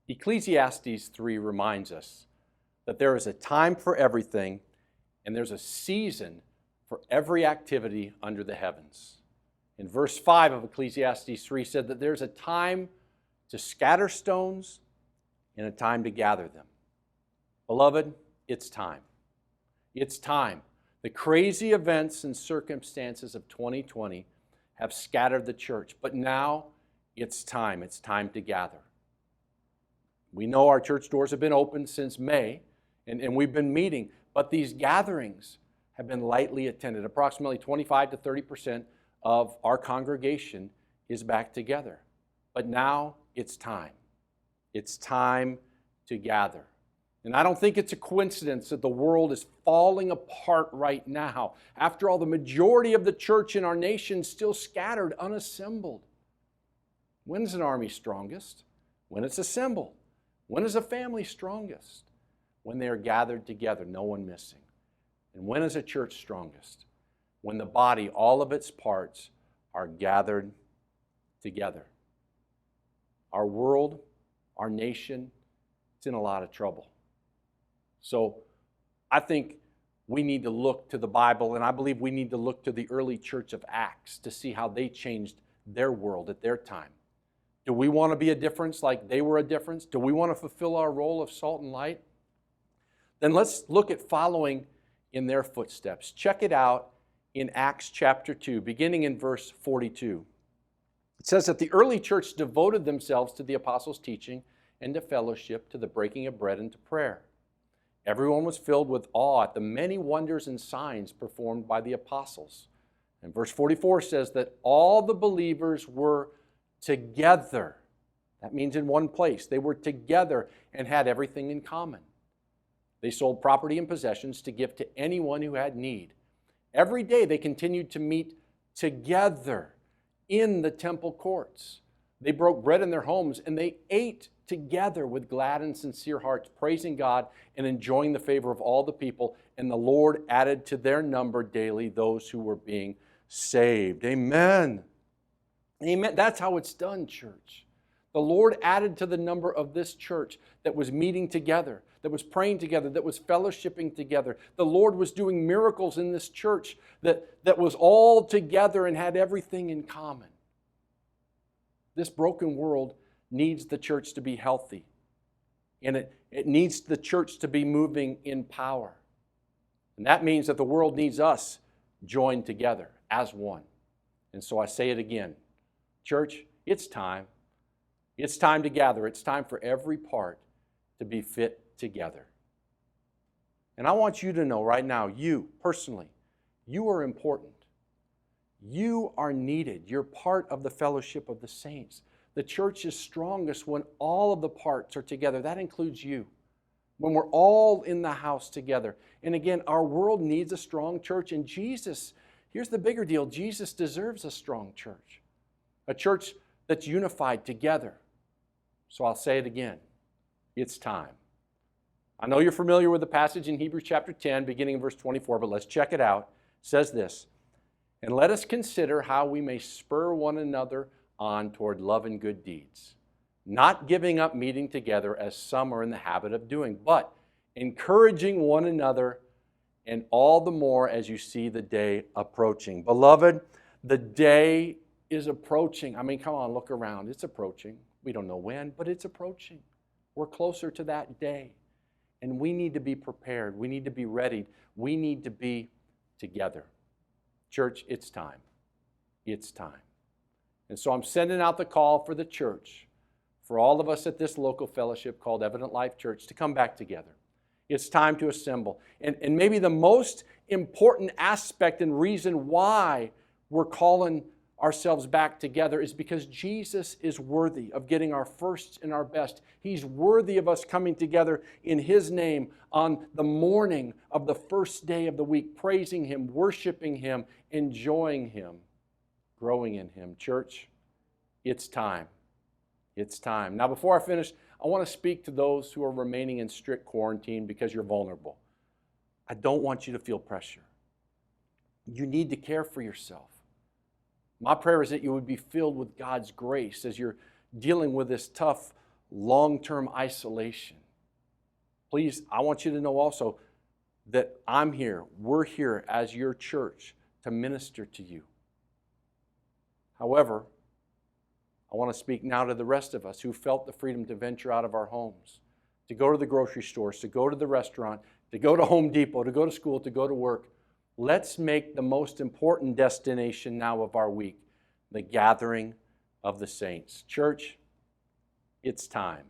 Ecclesiastes 3 reminds us that there is a time for everything and there's a season for every activity under the heavens. In verse 5 of Ecclesiastes 3 said that there's a time to scatter stones and a time to gather them. Beloved, it's time. It's time. The crazy events and circumstances of 2020 have scattered the church, but now it's time. It's time to gather. We know our church doors have been open since May, and we've been meeting, but these gatherings have been lightly attended. Approximately 25 to 30% of our congregation is back together. But now it's time. It's time to gather. And I don't think it's a coincidence that the world is falling apart right now. After all, the majority of the church in our nation is still scattered, unassembled. When is an army strongest? When it's assembled. When is a family strongest? When they are gathered together, no one missing. And when is a church strongest? When the body, all of its parts, are gathered together. Our world, our nation, it's in a lot of trouble. So I think we need to look to the Bible, and I believe we need to look to the early church of Acts to see how they changed their world at their time. Do we want to be a difference like they were a difference? Do we want to fulfill our role of salt and light? Then let's look at following in their footsteps. Check it out in Acts chapter 2, beginning in verse 42. It says that the early church devoted themselves to the apostles' teaching and to fellowship, to the breaking of bread and to prayer. Everyone was filled with awe at the many wonders and signs performed by the apostles. And verse 44 says that all the believers were together. That means in one place. They were together and had everything in common. They sold property and possessions to give to anyone who had need. Every day they continued to meet together in the temple courts. They broke bread in their homes and they ate together with glad and sincere hearts, praising God and enjoying the favor of all the people. And the Lord added to their number daily those who were being saved. Amen. Amen. That's how it's done, church. The Lord added to the number of this church that was meeting together, that was praying together, that was fellowshipping together. The Lord was doing miracles in this church that was all together and had everything in common. This broken world needs the church to be healthy. And it needs the church to be moving in power. And that means that the world needs us joined together as one. And so I say it again. Church, it's time. It's time to gather. It's time for every part to be fit together. And I want you to know right now, you personally, you are important. You are needed. You're part of the fellowship of the saints. The church is strongest when all of the parts are together. That includes you. When we're all in the house together. And again, our world needs a strong church. And Jesus, here's the bigger deal. Jesus deserves a strong church. A church that's unified together. So I'll say it again. It's time. I know you're familiar with the passage in Hebrews chapter 10, beginning in verse 24, but let's check it out. It says this, "And let us consider how we may spur one another on toward love and good deeds, not giving up meeting together as some are in the habit of doing, but encouraging one another, and all the more as you see the day approaching." Beloved, the day is approaching. I mean, come on, look around. It's approaching. We don't know when, but it's approaching. We're closer to that day. And we need to be prepared. We need to be ready. We need to be together. Church, it's time. It's time. And so I'm sending out the call for the church, for all of us at this local fellowship called Evident Life Church, to come back together. It's time to assemble. And maybe the most important aspect and reason why we're calling ourselves back together is because Jesus is worthy of getting our first and our best. He's worthy of us coming together in His name on the morning of the first day of the week, praising Him, worshiping Him, enjoying Him, growing in Him. Church, it's time. It's time. Now, before I finish, I want to speak to those who are remaining in strict quarantine because you're vulnerable. I don't want you to feel pressure. You need to care for yourself. My prayer is that you would be filled with God's grace as you're dealing with this tough long-term isolation. Please, I want you to know also that I'm here, we're here as your church to minister to you. However, I want to speak now to the rest of us who felt the freedom to venture out of our homes, to go to the grocery stores, to go to the restaurant, to go to Home Depot, to go to school, to go to work. Let's make the most important destination now of our week the gathering of the saints. Church, it's time.